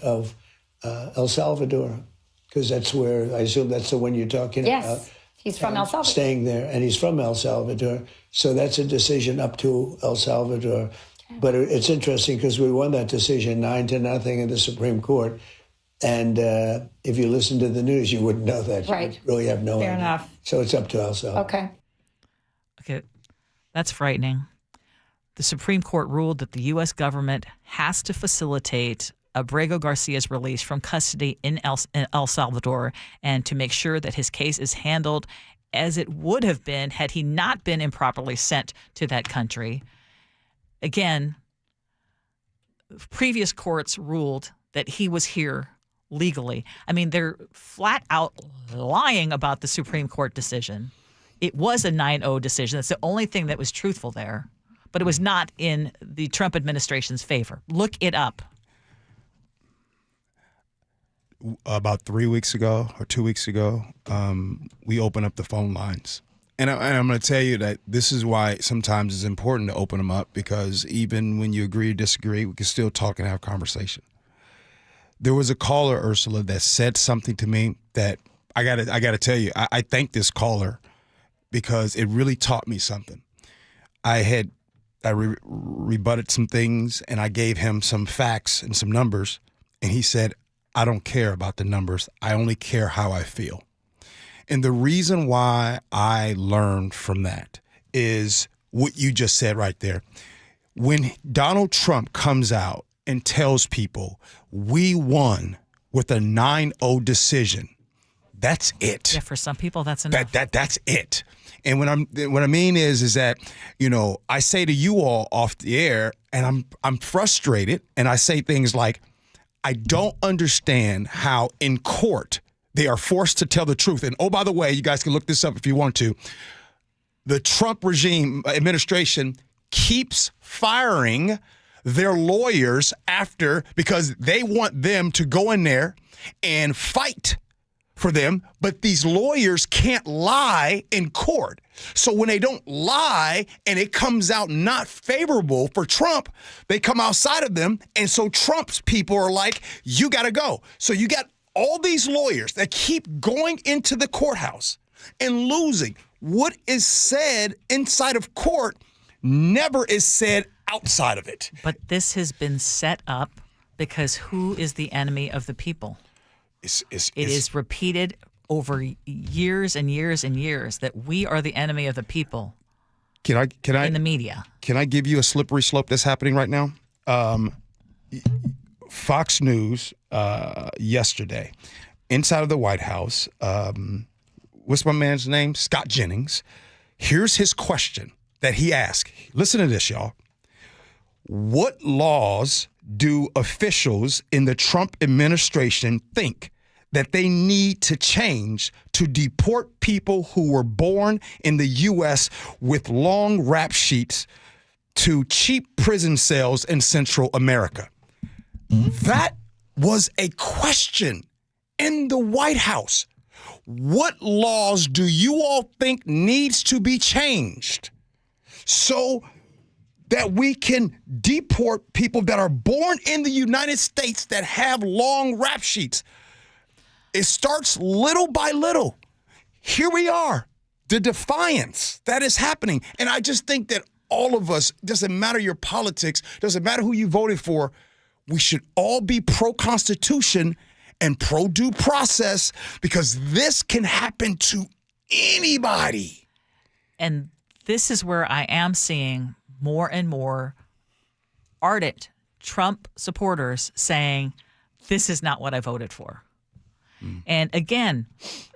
of El Salvador, because that's where, I assume that's the one you're talking about. Yes, he's from El Salvador. Staying there, and he's from El Salvador. So that's a decision up to El Salvador. But it's interesting because we won that decision 9-0 in the Supreme Court. And if you listen to the news, you wouldn't know that. Right. You really have no idea. Fair enough. So it's up to El Salvador. Okay, that's frightening. The Supreme Court ruled that the U.S. government has to facilitate Abrego Garcia's release from custody in El Salvador and to make sure that his case is handled as it would have been had he not been improperly sent to that country. Again, previous courts ruled that he was here legally. I mean, they're flat out lying about the Supreme Court decision. It was a 9-0 decision. That's the only thing that was truthful there. But it was not in the Trump administration's favor. Look it up. About 3 weeks ago or 2 weeks ago, we opened up the phone lines. And I'm going to tell you that this is why sometimes it's important to open them up, because even when you agree or disagree, we can still talk and have conversation. There was a caller, Ursula, that said something to me that I got to tell you. I thank this caller because it really taught me something. I rebutted some things, and I gave him some facts and some numbers, and he said, I don't care about the numbers. I only care how I feel. And the reason why I learned from that is what you just said right there. When Donald Trump comes out and tells people we won with a 9-0 decision, that's it. Yeah, for some people, that's enough. That's it. And what I mean is that, you know, I say to you all off the air, and I'm frustrated, and I say things like, I don't understand how in court they are forced to tell the truth. And oh, by the way, you guys can look this up if you want to. The Trump regime administration keeps firing their lawyers because they want them to go in there and fight for them, but these lawyers can't lie in court. So when they don't lie and it comes out not favorable for Trump, they come outside of them. And so Trump's people are like, you got to go. So you got all these lawyers that keep going into the courthouse and losing. What is said inside of court never is said outside of it. But this has been set up because who is the enemy of the people? It is repeated over years and years and years that we are the enemy of the people. Can I in the media? Can I give you a slippery slope that's happening right now? Fox News yesterday, inside of the White House, what's my man's name? Scott Jennings. Here's his question that he asked. Listen to this, y'all. What laws do officials in the Trump administration think that they need to change to deport people who were born in the U.S. with long rap sheets to cheap prison cells in Central America? That was a question in the White House. What laws do you all think needs to be changed so that we can deport people that are born in the United States that have long rap sheets? It starts little by little. Here we are, the defiance that is happening. And I just think that all of us, doesn't matter your politics, doesn't matter who you voted for, we should all be pro-Constitution and pro-due process, because this can happen to anybody. And this is where I am seeing more and more ardent Trump supporters saying, this is not what I voted for. And again,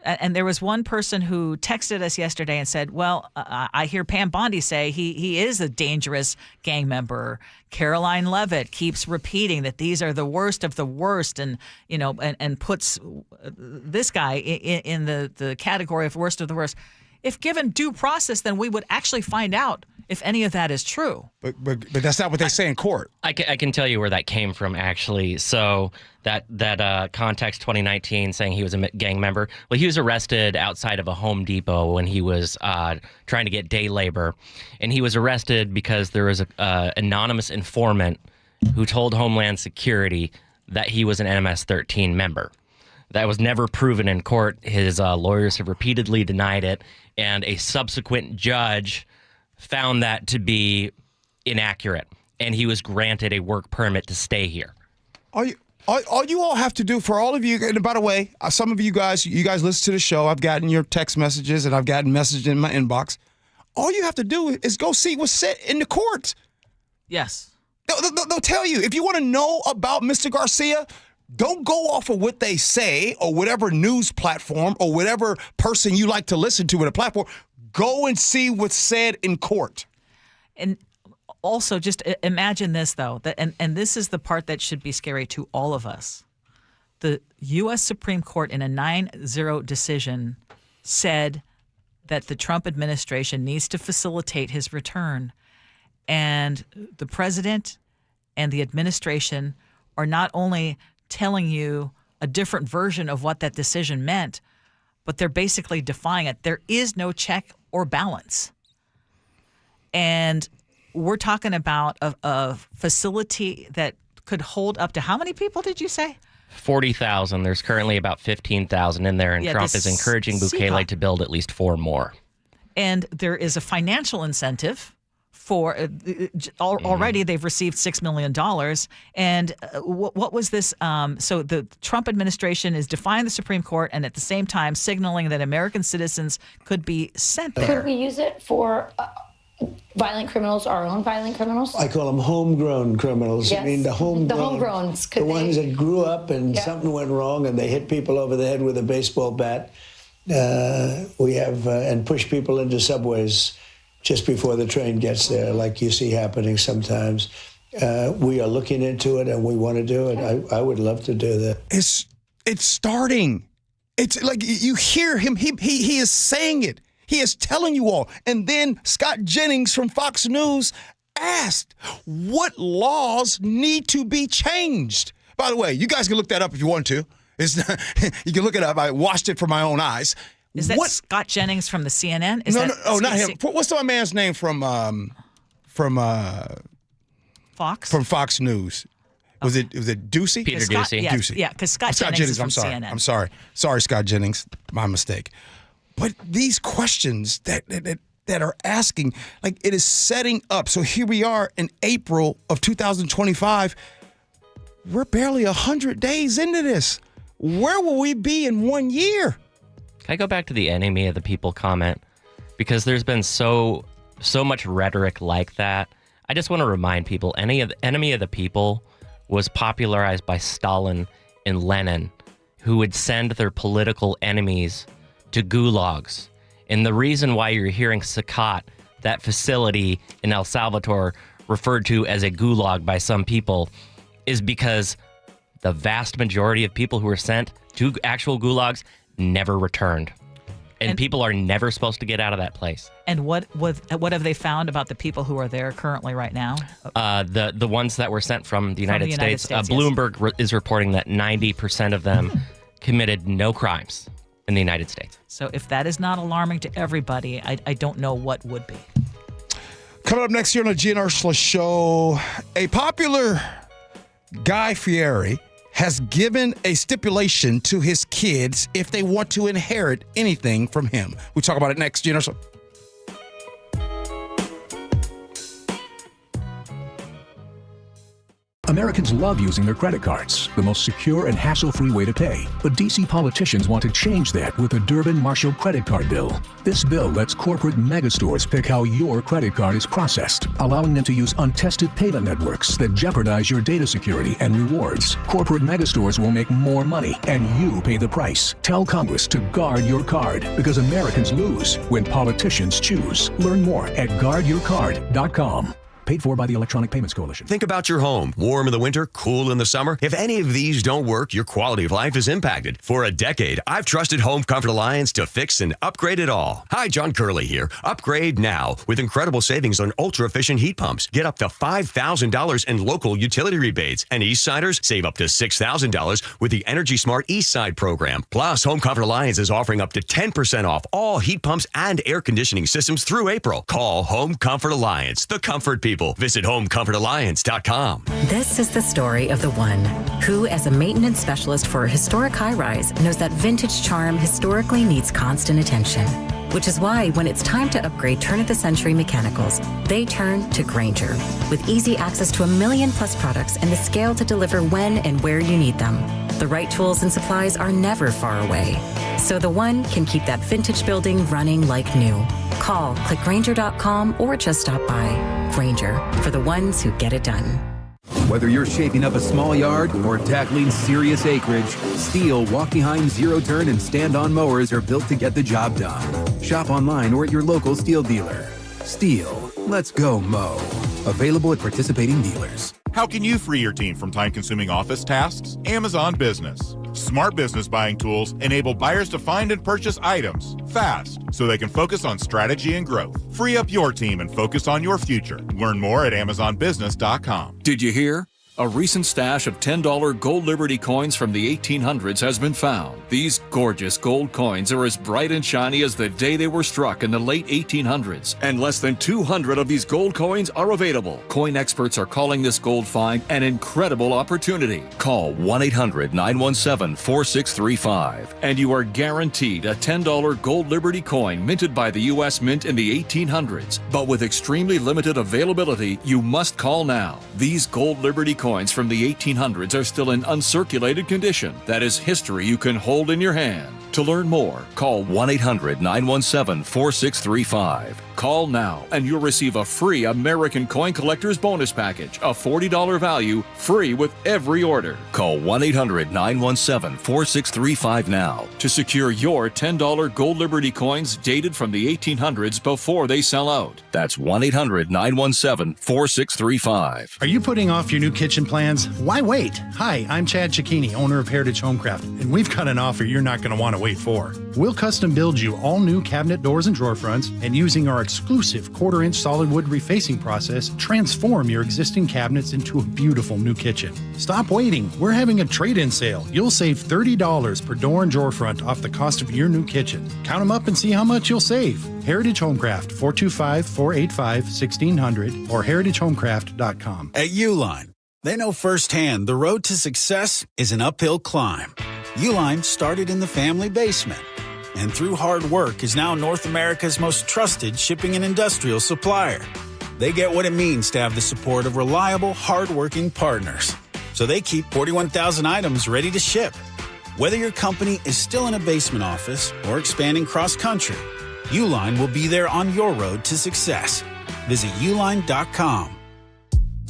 and there was one person who texted us yesterday and said, well, I hear Pam Bondi say he is a dangerous gang member. Caroline Levitt keeps repeating that these are the worst of the worst, and and puts this guy in the category of worst of the worst. If given due process, then we would actually find out if any of that is true. But that's not what they say in court. I can tell you where that came from, actually. So that context 2019 saying he was a gang member. Well, he was arrested outside of a Home Depot when he was trying to get day labor. And he was arrested because there was an anonymous informant who told Homeland Security that he was an MS-13 member. That was never proven in court. His lawyers have repeatedly denied it, and a subsequent judge found that to be inaccurate, and he was granted a work permit to stay here. All you all have to do, for all of you, and by the way, some of you guys listen to the show. I've gotten your text messages, and I've gotten messages in my inbox. All you have to do is go see what's said in the court. Yes. They'll tell you. If you want to know about Mr. Garcia, don't go off of what they say or whatever news platform or whatever person you like to listen to in a platform. Go and see what's said in court. And also, just imagine this, though, and this is the part that should be scary to all of us. The U.S. Supreme Court, in a 9-0 decision, said that the Trump administration needs to facilitate his return. And the president and the administration are not only telling you a different version of what that decision meant, but they're basically defying it. There is no check or balance. And we're talking about a facility that could hold up to how many people did you say? 40,000. There's currently about 15,000 in there, and Trump is encouraging Bukele to build at least 4 more. And there is a financial incentive for already they've received $6 million. And what was this? So the Trump administration is defying the Supreme Court and at the same time signaling that American citizens could be sent there. Could we use it for violent criminals, our own violent criminals? I call them homegrown criminals. Yes. I mean, the homegrowns. The ones that grew up and something went wrong and they hit people over the head with a baseball bat. We have, and push people into subways just before the train gets there, like you see happening sometimes. We are looking into it and we want to do it. I would love to do that. It's starting. It's like you hear him. He is saying it. He is telling you all. And then Scott Jennings from Fox News asked, what laws need to be changed? By the way, you guys can look that up if you want to. You can look it up. I watched it from my own eyes. Is that Scott Jennings from the CNN? No, not him. What's my man's name from Fox? From Fox News. Was it Ducey? Peter Ducey. Yeah, because Scott Jennings is from CNN. I'm sorry. Sorry, Scott Jennings. My mistake. But these questions that are asking, like, it is setting up. So here we are in April of 2025. We're barely 100 days into this. Where will we be in 1 year? Can I go back to the enemy of the people comment? Because there's been so much rhetoric like that. I just want to remind people, enemy of the people was popularized by Stalin and Lenin, who would send their political enemies to gulags. And the reason why you're hearing Sakat, that facility in El Salvador, referred to as a gulag by some people, is because the vast majority of people who were sent to actual gulags never returned. And people are never supposed to get out of that place. And what have they found about the people who are there currently right now? The ones that were sent from the United States. Yes. Bloomberg is reporting that 90% of them committed no crimes in the United States. So if that is not alarming to everybody, I don't know what would be. Coming up next year on the Gee and Ursula Show, a popular Guy Fieri has given a stipulation to his kids if they want to inherit anything from him. We'll talk about it next, Gee and Ursula. Americans love using their credit cards, the most secure and hassle-free way to pay. But D.C. politicians want to change that with the Durbin-Marshall credit card bill. This bill lets corporate megastores pick how your credit card is processed, allowing them to use untested payment networks that jeopardize your data security and rewards. Corporate megastores will make more money, and you pay the price. Tell Congress to guard your card, because Americans lose when politicians choose. Learn more at guardyourcard.com. Paid for by the Electronic Payments Coalition. Think about your home. Warm in the winter, cool in the summer. If any of these don't work, your quality of life is impacted. For a decade, I've trusted Home Comfort Alliance to fix and upgrade it all. Hi, John Curley here. Upgrade now with incredible savings on ultra-efficient heat pumps. Get up to $5,000 in local utility rebates. And Eastsiders save up to $6,000 with the Energy Smart Eastside program. Plus, Home Comfort Alliance is offering up to 10% off all heat pumps and air conditioning systems through April. Call Home Comfort Alliance, the comfort people. people. Visit homecomfortalliance.com. This is the story of the one who, as a maintenance specialist for a historic high-rise, knows that vintage charm historically needs constant attention. Which is why when it's time to upgrade turn-of-the-century mechanicals, they turn to Grainger. With easy access to 1 million+ products and the scale to deliver when and where you need them. The right tools and supplies are never far away. So the one can keep that vintage building running like new. Call, click Grainger.com, or just stop by. Grainger, for the ones who get it done. Whether you're shaping up a small yard or tackling serious acreage, Steel, walk-behind, zero-turn, and stand-on mowers are built to get the job done. Shop online or at your local Steel dealer. Steel, let's go mow. Available at participating dealers. How can you free your team from time-consuming office tasks? Amazon Business. Smart business buying tools enable buyers to find and purchase items fast so they can focus on strategy and growth. Free up your team and focus on your future. Learn more at AmazonBusiness.com. Did you hear? A recent stash of $10 gold Liberty coins from the 1800s has been found. These gorgeous gold coins are as bright and shiny as the day they were struck in the late 1800s, and less than 200 of these gold coins are available. Coin experts are calling this gold find an incredible opportunity. Call 1-800-917-4635, and you are guaranteed a $10 gold Liberty coin minted by the U.S. Mint in the 1800s. But with extremely limited availability, you must call now. These gold Liberty coins from the 1800s are still in uncirculated condition. That is history you can hold in your hand. To learn more, call 1-800-917-4635. Call now and you'll receive a free American Coin Collector's Bonus Package, a $40 value, free with every order. Call 1-800-917-4635 now to secure your $10 gold Liberty coins dated from the 1800s before they sell out. That's 1-800-917-4635. Are you putting off your new kitchen plans? Why wait? Hi, I'm Chad Cicchini, owner of Heritage Homecraft, and we've got an offer you're not going to want to wait for. We'll custom build you all new cabinet doors and drawer fronts, and using our exclusive 1/4-inch solid wood refacing process, transform your existing cabinets into a beautiful new kitchen. Stop waiting. We're having a trade-in sale. You'll save $30 per door and drawer front off the cost of your new kitchen. Count them up and see how much you'll save. Heritage Homecraft, 425-485-1600 or heritagehomecraft.com. At Uline, they know firsthand the road to success is an uphill climb. Uline started in the family basement, and through hard work is now North America's most trusted shipping and industrial supplier. They get what it means to have the support of reliable, hard-working partners. So they keep 41,000 items ready to ship. Whether your company is still in a basement office or expanding cross-country, Uline will be there on your road to success. Visit uline.com.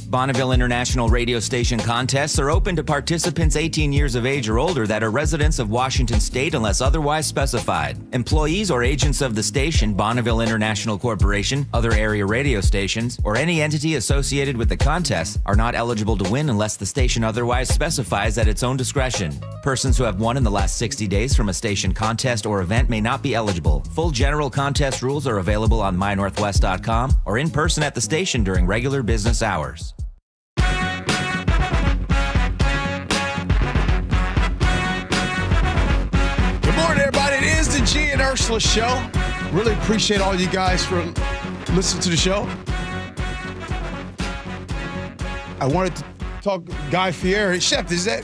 Bonneville International radio station contests are open to participants 18 years of age or older that are residents of Washington State unless otherwise specified. Employees or agents of the station, Bonneville International Corporation, other area radio stations, or any entity associated with the contest are not eligible to win unless the station otherwise specifies at its own discretion. Persons who have won in the last 60 days from a station contest or event may not be eligible. Full general contest rules are available on mynorthwest.com or in person at the station during regular business hours. The Gee and Ursula Show. Really appreciate all you guys for listening to the show. I wanted to talk Guy Fieri. Chef, is that...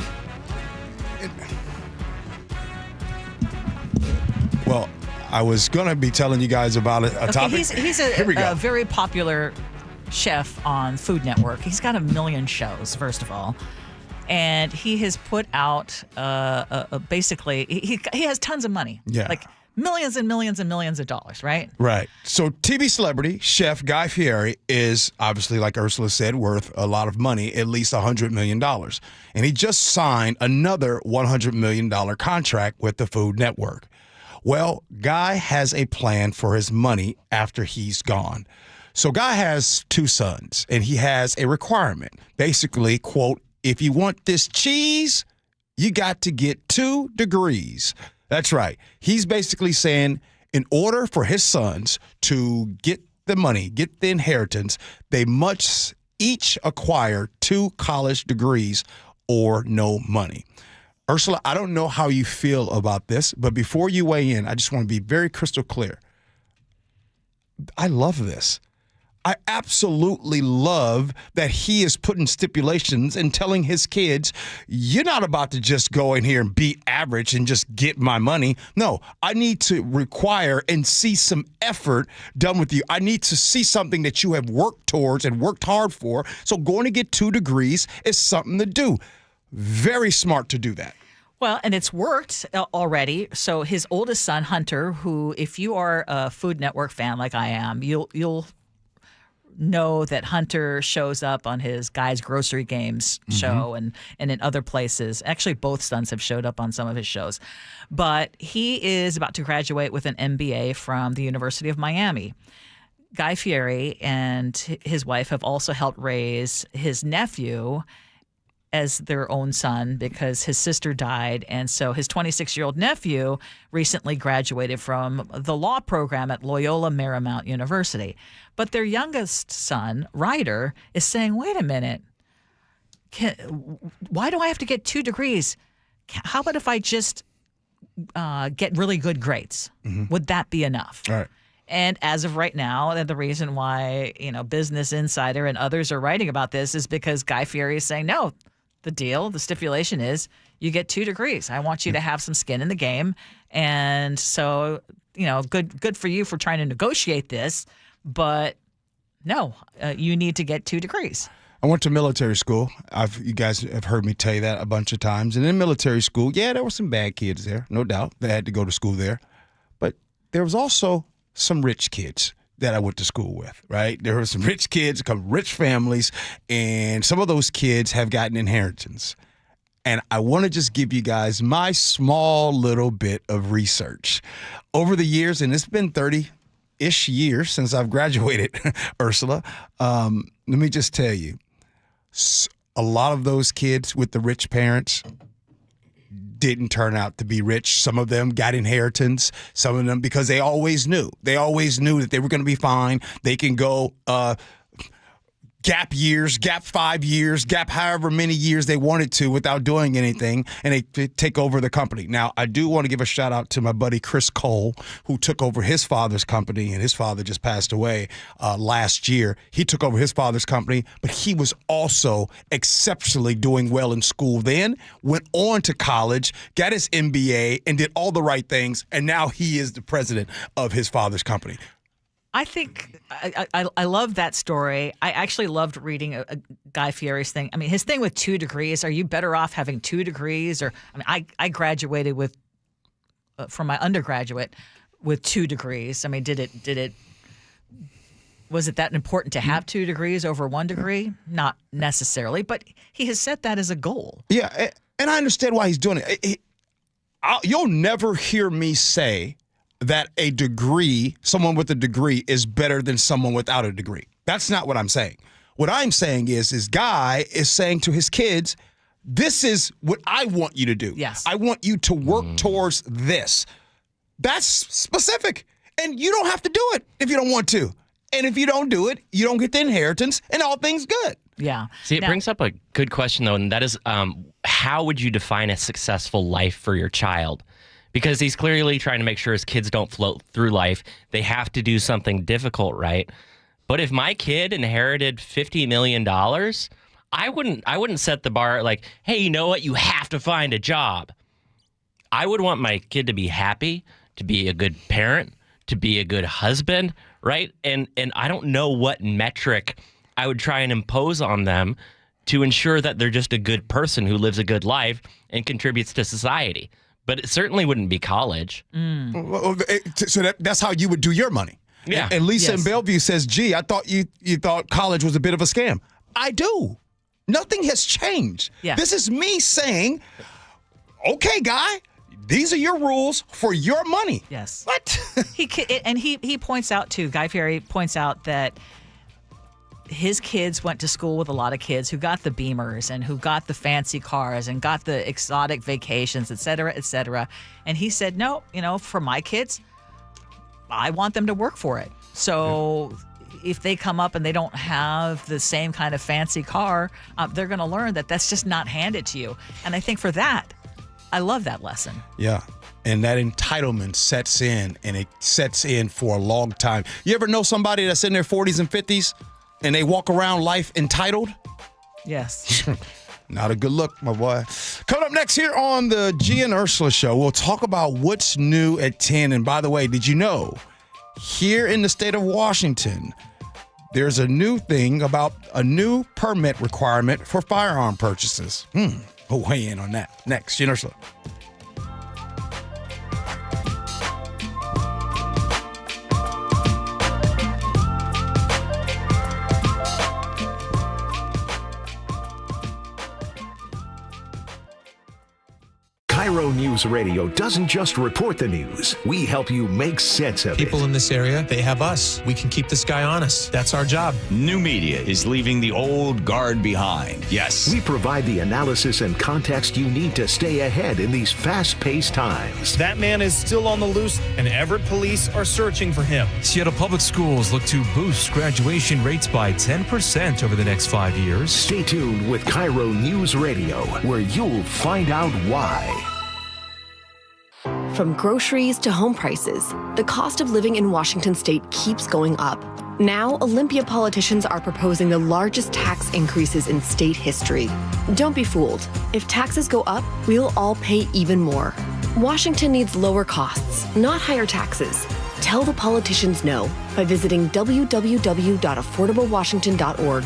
Well, I was going to be telling you guys about a topic. He's a very popular chef on Food Network. He's got 1 million shows, first of all. And he has put out basically, he has tons of money. Yeah. Like millions and millions and millions of dollars, right? Right. So TV celebrity, chef Guy Fieri is obviously, like Ursula said, worth a lot of money, at least $100 million. And he just signed another $100 million contract with the Food Network. Well, Guy has a plan for his money after he's gone. So Guy has 2 sons, and he has a requirement. Basically, quote, if you want this cheese, you got to get 2 degrees. That's right. He's basically saying in order for his sons to get the money, get the inheritance, they must each acquire 2 college degrees or no money. Ursula, I don't know how you feel about this, but before you weigh in, I just want to be very crystal clear. I love this. I absolutely love that he is putting stipulations and telling his kids, you're not about to just go in here and be average and just get my money. No, I need to require and see some effort done with you. I need to see something that you have worked towards and worked hard for. So going to get 2 degrees is something to do. Very smart to do that. Well, and it's worked already. So his oldest son, Hunter, who, if you are a Food Network fan like I am, you'll know that Hunter shows up on his Guys Grocery Games show and in other places. Actually, both sons have showed up on some of his shows. But he is about to graduate with an MBA from the University of Miami. Guy Fieri and his wife have also helped raise his nephew as their own son because his sister died. And so his 26-year-old nephew recently graduated from the law program at Loyola Marymount University. But their youngest son, Ryder, is saying, wait a minute, why do I have to get 2 degrees? How about if I just get really good grades? Would that be enough? All right. And as of right now, the reason why, Business Insider and others are writing about this is because Guy Fieri is saying, no, the stipulation is you get 2 degrees. I want you to have some skin in the game. And so, good for you for trying to negotiate this. But no, you need to get 2 degrees. I went to military school. You guys have heard me tell you that a bunch of times. And in military school, there were some bad kids there, no doubt. They had to go to school there. But there was also some rich kids that I went to school with, right? There were some rich kids, rich families, and some of those kids have gotten inheritance. And I want to just give you guys my small little bit of research. Over the years, and it's been 30-ish years since I've graduated, Ursula, let me just tell you, a lot of those kids with the rich parents didn't turn out to be rich. Some of them got inheritance. Some of them because they always knew. They always knew that they were going to be fine. They can go gap years, gap 5 years, gap however many years they wanted to without doing anything, and they take over the company. Now, I do want to give a shout out to my buddy Chris Cole, who took over his father's company, and his father just passed away last year. He took over his father's company, but he was also exceptionally doing well in school then, went on to college, got his MBA, and did all the right things, and now he is the president of his father's company. I think I love that story. I actually loved reading a Guy Fieri's thing. I mean, his thing with 2 degrees. Are you better off having 2 degrees? Or I graduated with from my undergraduate with 2 degrees. I mean, was it that important to have 2 degrees over 1 degree? Not necessarily, but he has set that as a goal. Yeah, and I understand why he's doing it. You'll never hear me say that someone with a degree is better than someone without a degree. That's not what I'm saying. What I'm saying is Guy is saying to his kids, this is what I want you to do. Yes. I want you to work towards this. That's specific. And you don't have to do it if you don't want to. And if you don't do it, you don't get the inheritance and all things good. Yeah. See, it brings up a good question, though, and that is how would you define a successful life for your child? Because he's clearly trying to make sure his kids don't float through life. They have to do something difficult, right? But if my kid inherited $50 million, I wouldn't set the bar like, hey, you know what? You have to find a job. I would want my kid to be happy, to be a good parent, to be a good husband, right? And I don't know what metric I would try and impose on them to ensure that they're just a good person who lives a good life and contributes to society. But it certainly wouldn't be college. So that's how you would do your money. Yeah. And Lisa in Bellevue says, gee, I thought you thought college was a bit of a scam. I do. Nothing has changed. Yeah. This is me saying, okay, Guy, these are your rules for your money. Yes. What? He points out, too, Guy Fieri points out that his kids went to school with a lot of kids who got the Beamers and who got the fancy cars and got the exotic vacations, et cetera, et cetera. And he said, no, for my kids, I want them to work for it. So if they come up and they don't have the same kind of fancy car, they're going to learn that that's just not handed to you. And I think for that, I love that lesson. Yeah. and that entitlement sets in, and it sets in for a long time. You ever know somebody that's in their 40s and 50s and they walk around life entitled? Yes. Not a good look, my boy. Coming up next here on the Gee and Ursula Show, we'll talk about what's new at 10. And by the way, did you know, here in the state of Washington, there's a new thing about a new permit requirement for firearm purchases. We'll weigh in on that next. Gee and Ursula. KIRO Newsradio doesn't just report the news. We help you make sense of it. People in this area, they have us. We can keep this guy honest. That's our job. New media is leaving the old guard behind. Yes. We provide the analysis and context you need to stay ahead in these fast-paced times. That man is still on the loose, and Everett police are searching for him. Seattle Public Schools look to boost graduation rates by 10% over the next 5 years. Stay tuned with KIRO Newsradio, where you'll find out why. From groceries to home prices, the cost of living in Washington state keeps going up. Now, Olympia politicians are proposing the largest tax increases in state history. Don't be fooled. If taxes go up, we'll all pay even more. Washington needs lower costs, not higher taxes. Tell the politicians no by visiting www.affordablewashington.org.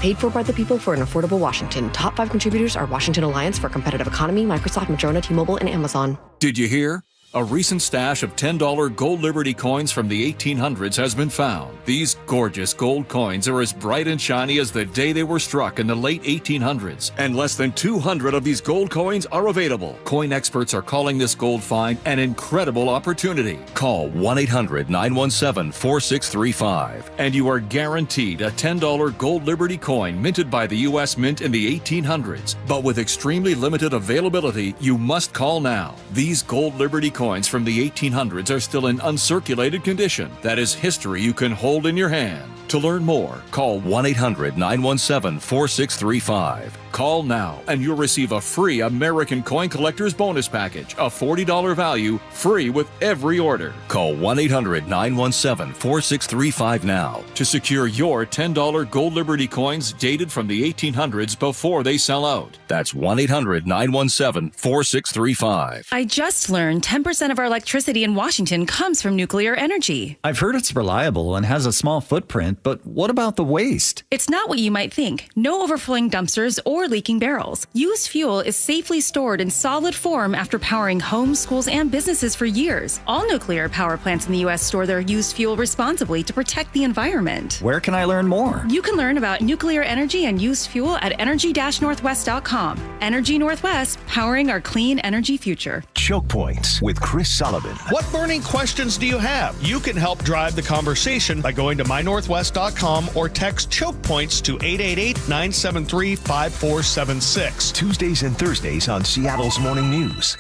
Paid for by the people for an affordable Washington. Top 5 contributors are Washington Alliance for a Competitive Economy, Microsoft, Madrona, T-Mobile, and Amazon. Did you hear? A recent stash of $10 gold Liberty coins from the 1800s has been found. These gorgeous gold coins are as bright and shiny as the day they were struck in the late 1800s, and less than 200 of these gold coins are available. Coin experts are calling this gold find an incredible opportunity. Call 1-800-917-4635, and you are guaranteed a $10 gold Liberty coin minted by the U.S. Mint in the 1800s. But with extremely limited availability, you must call now. These gold Liberty coins from the 1800s are still in uncirculated condition. That is history you can hold in your hand. To learn more, call 1-800-917-4635. Call now and you'll receive a free American Coin Collector's Bonus Package, a $40 value, free with every order. Call 1-800-917-4635 now to secure your $10 gold Liberty coins dated from the 1800s before they sell out. That's 1-800-917-4635. I just learned 10% of our electricity in Washington comes from nuclear energy. I've heard it's reliable and has a small footprint, but what about the waste? It's not what you might think. No overflowing dumpsters or leaking barrels. Used fuel is safely stored in solid form after powering homes, schools, and businesses for years. All nuclear power plants in the U.S. store their used fuel responsibly to protect the environment. Where can I learn more? You can learn about nuclear energy and used fuel at energy-northwest.com. Energy Northwest, powering our clean energy future. Choke Points with Chris Sullivan. What burning questions do you have? You can help drive the conversation by going to mynorthwest.com or text Choke Points to 888-973-5476. Tuesdays and Thursdays on Seattle's Morning News.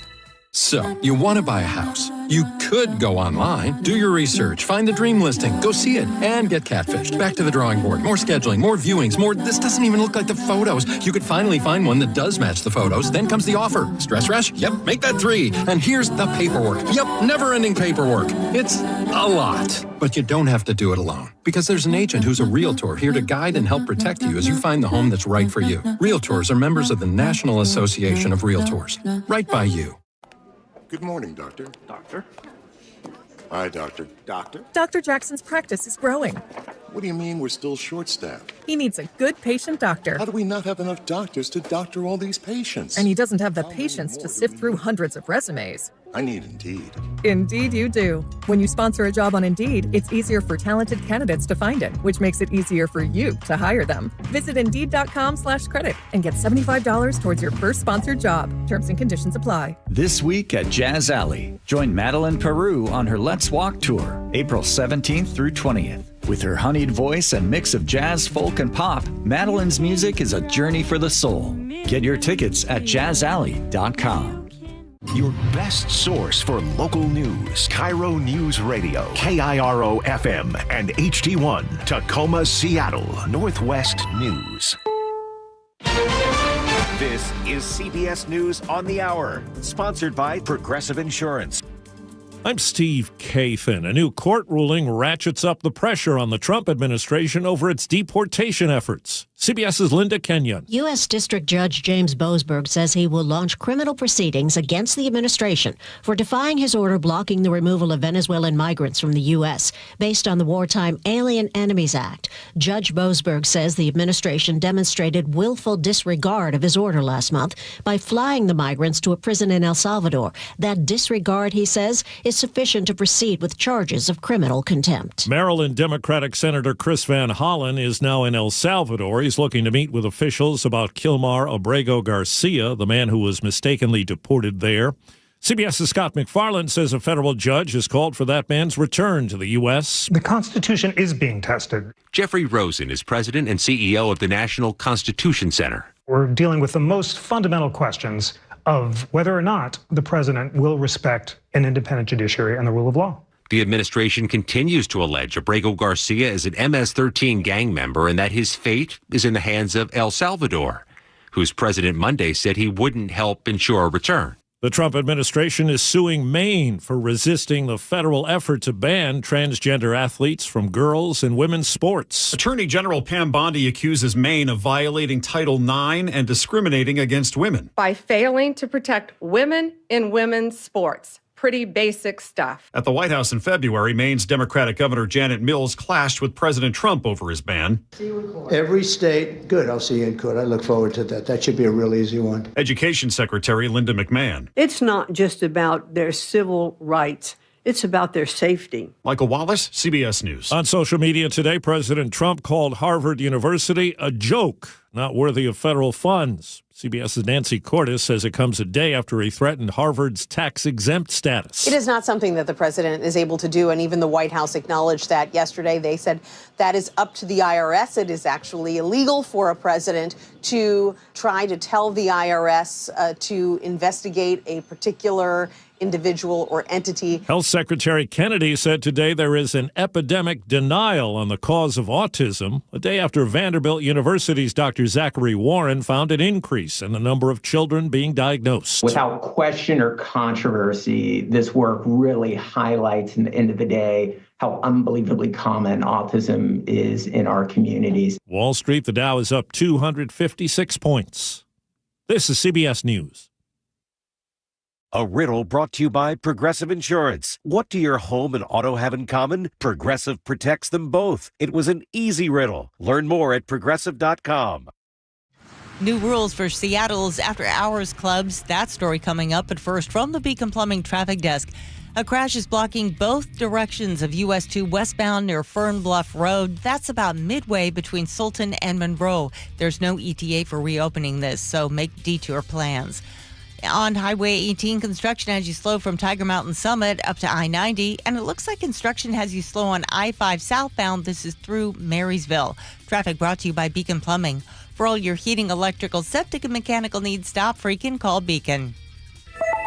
So, you want to buy a house. You could go online, do your research, find the dream listing, go see it, and get catfished. Back to the drawing board. More scheduling, more viewings, more this doesn't even look like the photos. You could finally find one that does match the photos. Then comes the offer. Stress rush? Yep, make that 3. And here's the paperwork. Yep, never-ending paperwork. It's a lot. But you don't have to do it alone. Because there's an agent who's a realtor here to guide and help protect you as you find the home that's right for you. Realtors are members of the National Association of Realtors. Right by you. Good morning, Doctor. Doctor? Hi, Doctor. Doctor? Dr. Jackson's practice is growing. What do you mean we're still short-staffed? He needs a good patient doctor. How do we not have enough doctors to doctor all these patients? And he doesn't have the patience to sift through hundreds of resumes. I need Indeed. Indeed you do. When you sponsor a job on Indeed, it's easier for talented candidates to find it, which makes it easier for you to hire them. Visit Indeed.com/credit and get $75 towards your first sponsored job. Terms and conditions apply. This week at Jazz Alley, join Madeline Peru on her Let's Walk tour, April 17th through 20th. With her honeyed voice and mix of jazz, folk, and pop, Madeline's music is a journey for the soul. Get your tickets at jazzalley.com. Your best source for local news. KIRO Newsradio, KIRO FM, and HD1, Tacoma, Seattle, Northwest News. This is CBS News on the Hour, sponsored by Progressive Insurance. I'm Steve Kathan. A new court ruling ratchets up the pressure on the Trump administration over its deportation efforts. CBS's Linda Kenyon. U.S. District Judge James Boasberg says he will launch criminal proceedings against the administration for defying his order blocking the removal of Venezuelan migrants from the U.S. based on the Wartime Alien Enemies Act. Judge Boasberg says the administration demonstrated willful disregard of his order last month by flying the migrants to a prison in El Salvador. That disregard, he says, is sufficient to proceed with charges of criminal contempt. Maryland Democratic Senator Chris Van Hollen is now in El Salvador. He's looking to meet with officials about Kilmar Abrego Garcia, the man who was mistakenly deported there. CBS's Scott McFarland says a federal judge has called for that man's return to the U.S. The Constitution is being tested. Jeffrey Rosen is president and CEO of the National Constitution Center. We're dealing with the most fundamental questions of whether or not the president will respect an independent judiciary and the rule of law. The administration continues to allege Abrego Garcia is an MS-13 gang member and that his fate is in the hands of El Salvador, whose president Monday said he wouldn't help ensure a return. The Trump administration is suing Maine for resisting the federal effort to ban transgender athletes from girls' and women's sports. Attorney General Pam Bondi accuses Maine of violating Title IX and discriminating against women by failing to protect women in women's sports. Pretty basic stuff. At the White House in February, Maine's Democratic Governor Janet Mills clashed with President Trump over his ban. Every state, good, I'll see you in court. I look forward to that. That should be a real easy one. Education Secretary Linda McMahon. It's not just about their civil rights. It's about their safety. Michael Wallace, CBS News. On social media today, President Trump called Harvard University a joke, not worthy of federal funds. CBS's Nancy Cordes says it comes a day after he threatened Harvard's tax-exempt status. It is not something that the president is able to do, and even the White House acknowledged that yesterday. They said that is up to the IRS. It is actually illegal for a president to try to tell the IRS to investigate a particular individual or entity. Health Secretary Kennedy said today there is an epidemic denial on the cause of autism, a day after Vanderbilt University's Dr. Zachary Warren found an increase in the number of children being diagnosed. Without question or controversy, this work really highlights, in the end of the day, how unbelievably common autism is in our communities. Wall Street, the Dow is up 256 points. This is CBS News. A riddle brought to you by Progressive Insurance. What do your home and auto have in common? Progressive protects them both. It was an easy riddle. Learn more at Progressive.com. New rules for Seattle's after-hours clubs. That story coming up. But first, from the Beacon Plumbing Traffic Desk, a crash is blocking both directions of US 2 westbound near Fern Bluff Road. That's about midway between Sultan and Monroe. There's no ETA for reopening this, so make detour plans. On Highway 18, construction has you slow from Tiger Mountain Summit up to I-90, and it looks like construction has you slow on I-5 southbound. This is through Marysville. Traffic brought to you by Beacon Plumbing. For all your heating, electrical, septic, and mechanical needs, stop freaking call Beacon.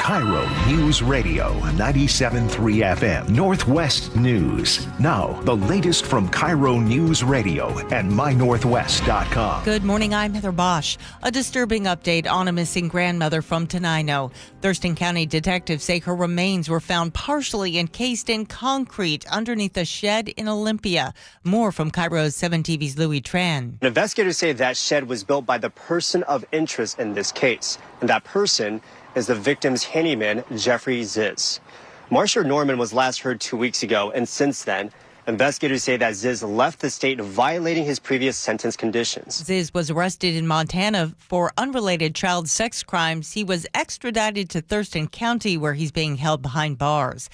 KIRO Newsradio 97.3 FM Northwest News. Now, the latest from KIRO Newsradio and mynorthwest.com. Good morning, I'm Heather Bosch. A disturbing update on a missing grandmother from Tenino. Thurston County detectives say her remains were found partially encased in concrete underneath a shed in Olympia. More from KIRO's 7 TV's Louis Tran. Investigators say that shed was built by the person of interest in this case, and that person is the victim's handyman, Jeffrey Ziz. Marsha Norman was last heard 2 weeks ago, and since then, investigators say that Ziz left the state violating his previous sentence conditions. Ziz was arrested in Montana for unrelated child sex crimes. He was extradited to Thurston County, where he's being held behind bars.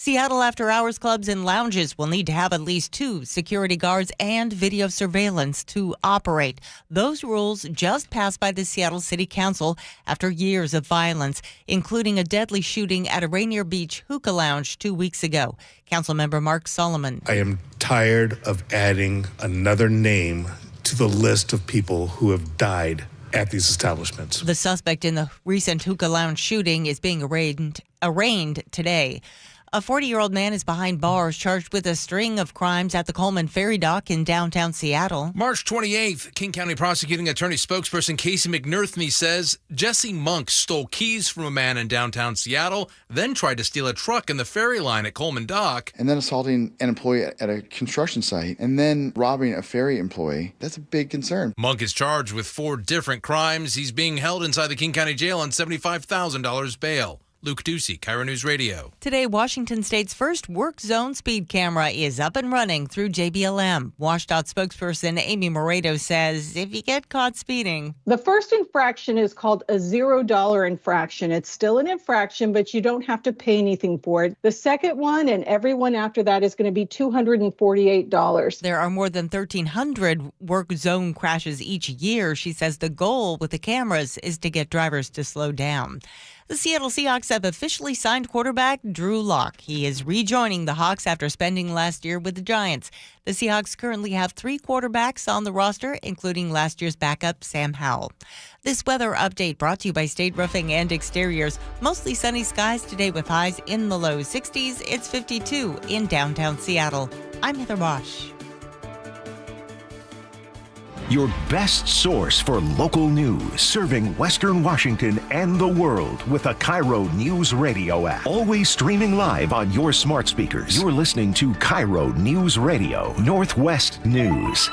Seattle after-hours clubs and lounges will need to have at least 2 security guards and video surveillance to operate. Those rules just passed by the Seattle City Council after years of violence, including a deadly shooting at a Rainier Beach hookah lounge 2 weeks ago. Councilmember Mark Solomon. I am tired of adding another name to the list of people who have died at these establishments. The suspect in the recent hookah lounge shooting is being arraigned today. A 40-year-old man is behind bars charged with a string of crimes at the Coleman Ferry Dock in downtown Seattle. March 28th, King County Prosecuting Attorney spokesperson Casey McNerthney says Jesse Monk stole keys from a man in downtown Seattle, then tried to steal a truck in the ferry line at Coleman Dock. And then assaulting an employee at a construction site, and then robbing a ferry employee. That's a big concern. Monk is charged with 4 different crimes. He's being held inside the King County Jail on $75,000 bail. Luke Ducey, KIRO News Radio. Today, Washington State's first work zone speed camera is up and running through JBLM. WashDOT spokesperson Amy Moreto says if you get caught speeding. The first infraction is called a $0 infraction. It's still an infraction, but you don't have to pay anything for it. The second one and everyone after that is going to be $248. There are more than 1,300 work zone crashes each year. She says the goal with the cameras is to get drivers to slow down. The Seattle Seahawks have officially signed quarterback Drew Lock. He is rejoining the Hawks after spending last year with the Giants. The Seahawks currently have 3 quarterbacks on the roster, including last year's backup, Sam Howell. This weather update brought to you by State Roofing and Exteriors. Mostly sunny skies today with highs in the low 60s. It's 52 in downtown Seattle. I'm Heather Bosch. Your best source for local news, serving Western Washington and the world with the KIRO Newsradio App. Always streaming live on your smart speakers. You're listening to KIRO News Radio, Northwest News.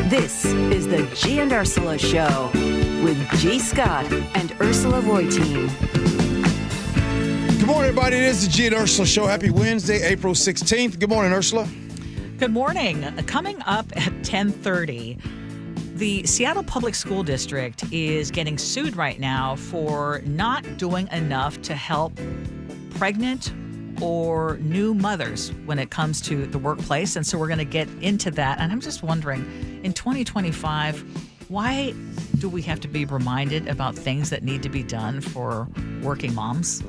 This is the Gee and Ursula Show with G. Scott and Ursula Reutin. Good morning, everybody. It is the Gee and Ursula Show. Happy Wednesday, April 16th. Good morning, Ursula. Good morning. Coming up at 10:30, the Seattle Public School District is getting sued right now for not doing enough to help pregnant or new mothers when it comes to the workplace. And so we're going to get into that. And I'm just wondering, in 2025, why do we have to be reminded about things that need to be done for working moms?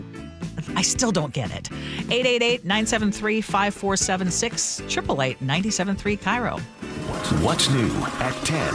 I still don't get it. 888-973-5476, 888-973-KIRO. What's new at 10?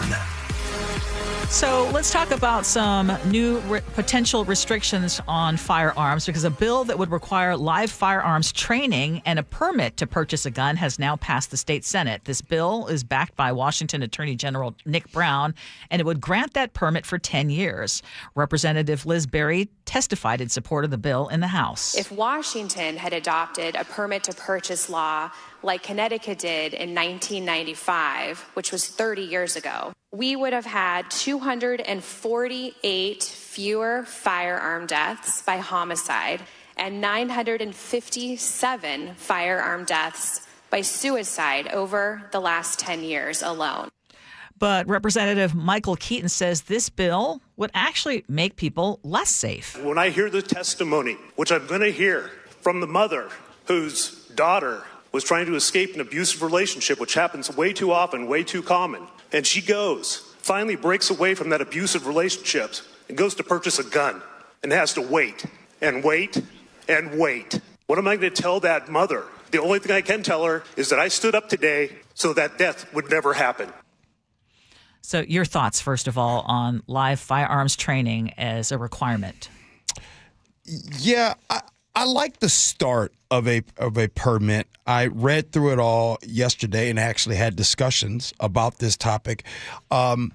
So let's talk about some new potential restrictions on firearms, because a bill that would require live firearms training and a permit to purchase a gun has now passed the state Senate. This bill is backed by Washington Attorney General Nick Brown, and it would grant that permit for 10 years. Representative Liz Berry testified in support of the bill in the House. If Washington had adopted a permit to purchase law like Connecticut did in 1995, which was 30 years ago, we would have had 248 fewer firearm deaths by homicide and 957 firearm deaths by suicide over the last 10 years alone. But Representative Michael Keaton says this bill would actually make people less safe. When I hear the testimony, which I'm going to hear from the mother whose daughter was trying to escape an abusive relationship, which happens way too often, way too common, and she finally breaks away from that abusive relationship and goes to purchase a gun and has to wait and wait and wait. What am I going to tell that mother? The only thing I can tell her is that I stood up today so that death would never happen. So your thoughts, first of all, on live firearms training as a requirement? Yeah, I like the start of a permit. I read through it all yesterday and actually had discussions about this topic. I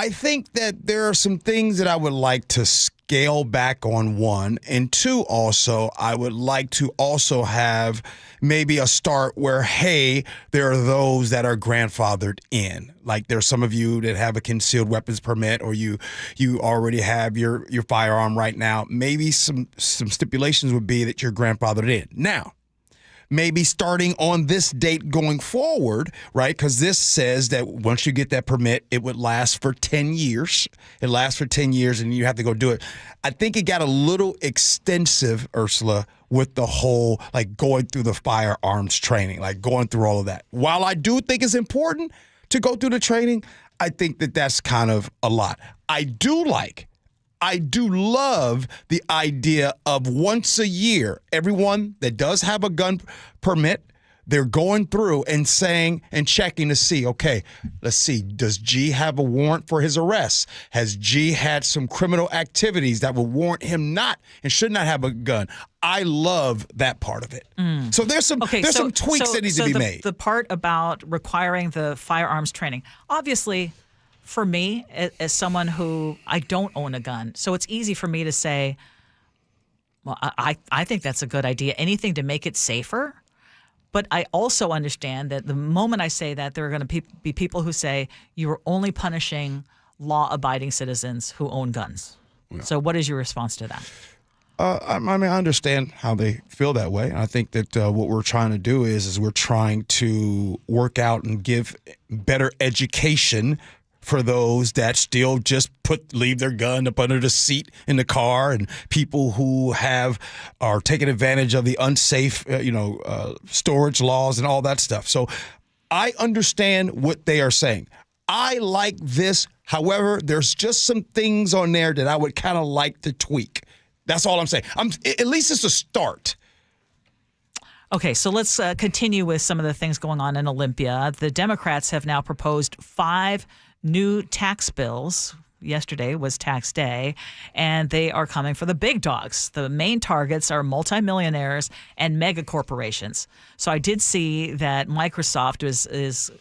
think that there are some things that I would like to scale back on, one, and two, also, I would like to also have maybe a start where, hey, there are those that are grandfathered in. Like there's some of you that have a concealed weapons permit, or you already have your firearm right now. Maybe some stipulations would be that you're grandfathered in. Now, maybe starting on this date going forward, right? Because this says that once you get that permit, it would last for 10 years. It lasts for 10 years and you have to go do it. I think it got a little extensive, Ursula, with the whole, like, going through the firearms training, like going through all of that. While I do think it's important to go through the training, I think that that's kind of a lot. I do love the idea of once a year, everyone that does have a gun permit, they're going through and saying and checking to see, okay, let's see, does G have a warrant for his arrest? Has G had some criminal activities that would warrant him not and should not have a gun? I love that part of it. So there's some tweaks that need to be made. The part about requiring the firearms training, obviously, for me, as someone who I don't own a gun, so it's easy for me to say, well, I think that's a good idea. Anything to make it safer. But I also understand that the moment I say that, there are going to be people who say you are only punishing law-abiding citizens who own guns. Yeah. So what is your response to that? I understand how they feel that way. I think that what we're trying to do is we're trying to work out and give better education for those that still just leave their gun up under the seat in the car, and people who are taking advantage of the unsafe, storage laws and all that stuff. So I understand what they are saying. I like this. However, there's just some things on there that I would kind of like to tweak. That's all I'm saying. At least it's a start. Okay, so let's continue with some of the things going on in Olympia. The Democrats have now proposed 5 new tax bills. Yesterday was tax day, and they are coming for the big dogs. The main targets are multimillionaires and mega corporations. So I did see that Microsoft is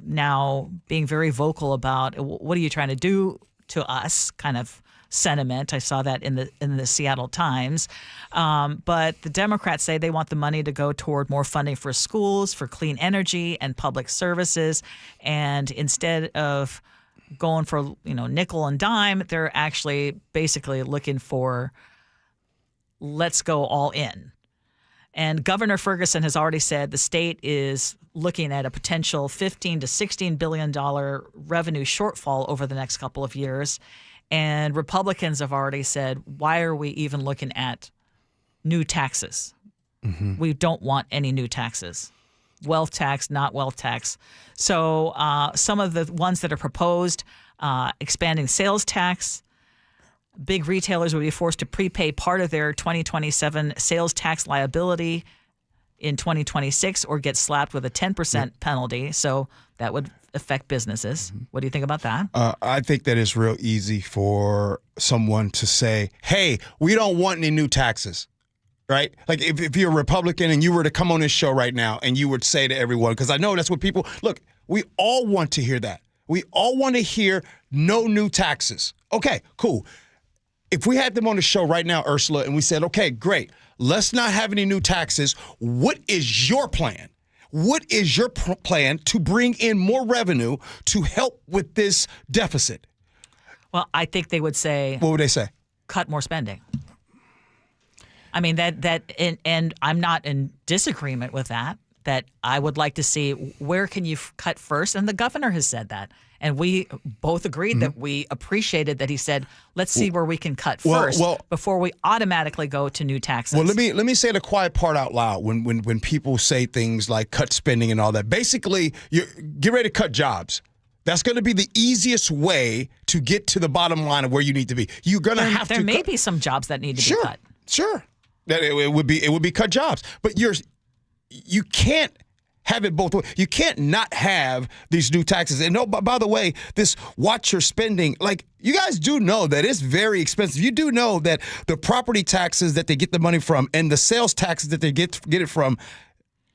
now being very vocal about what are you trying to do to us, kind of sentiment. I saw that in the Seattle Times. But the Democrats say they want the money to go toward more funding for schools, for clean energy and public services. And instead of going for, nickel and dime, they're actually basically looking for, let's go all in. And Governor Ferguson has already said the state is looking at a potential $15 to $16 billion revenue shortfall over the next couple of years. And Republicans have already said, why are we even looking at new taxes? Mm-hmm. We don't want any new taxes. Wealth tax, not wealth tax. So some of the ones that are proposed, expanding sales tax. Big retailers would be forced to prepay part of their 2027 sales tax liability in 2026 or get slapped with a 10% penalty. So that would affect businesses. Mm-hmm. What do you think about that? I think that it's real easy for someone to say, hey, we don't want any new taxes. Right? Like if you're a Republican and you were to come on this show right now and you would say to everyone, because I know that's what people, look, we all want to hear that. We all want to hear no new taxes. Okay, cool. If we had them on the show right now, Ursula, and we said, okay, great, let's not have any new taxes. What is your plan? What is your plan to bring in more revenue to help with this deficit? Well, I think they would say. What would they say? Cut more spending. I mean, and I'm not in disagreement with that, that I would like to see where can you cut first. And the governor has said that. And we both agreed that we appreciated that he said, let's see where we can cut first before we automatically go to new taxes. Well, let me say the quiet part out loud when people say things like cut spending and all that. Basically, you get ready to cut jobs. That's going to be the easiest way to get to the bottom line of where you need to be. You're going to have to. There may be some jobs that need to be cut. Sure. That it would be cut jobs, but you can't have it both ways. You can't not have these new taxes. And no, by the way, this watch your spending. Like, you guys do know that it's very expensive. You do know that the property taxes that they get the money from and the sales taxes that they get it from.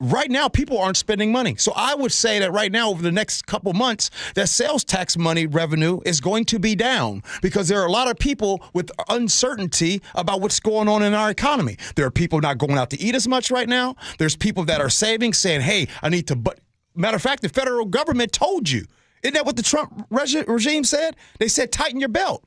Right now, people aren't spending money. So I would say that right now, over the next couple months, that sales tax money revenue is going to be down because there are a lot of people with uncertainty about what's going on in our economy. There are people not going out to eat as much right now. There's people that are saving, saying, hey, I need to. But matter of fact, the federal government told you. Isn't that what the Trump regime said? They said, tighten your belt.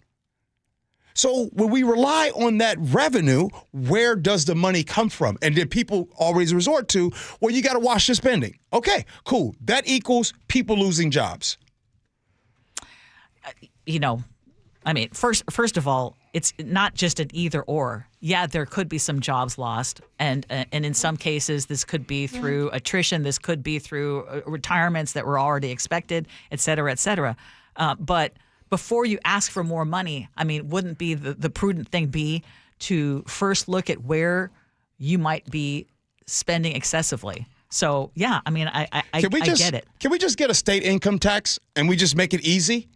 So when we rely on that revenue, where does the money come from? And then people always resort to, well, you got to watch your spending. Okay, cool. That equals people losing jobs. First of all, it's not just an either or. Yeah, there could be some jobs lost. And in some cases, this could be through attrition. This could be through retirements that were already expected, et cetera, et cetera. But before you ask for more money, wouldn't be the prudent thing be to first look at where you might be spending excessively? So, yeah, I mean, I get it. Can we just get a state income tax and we just make it easy?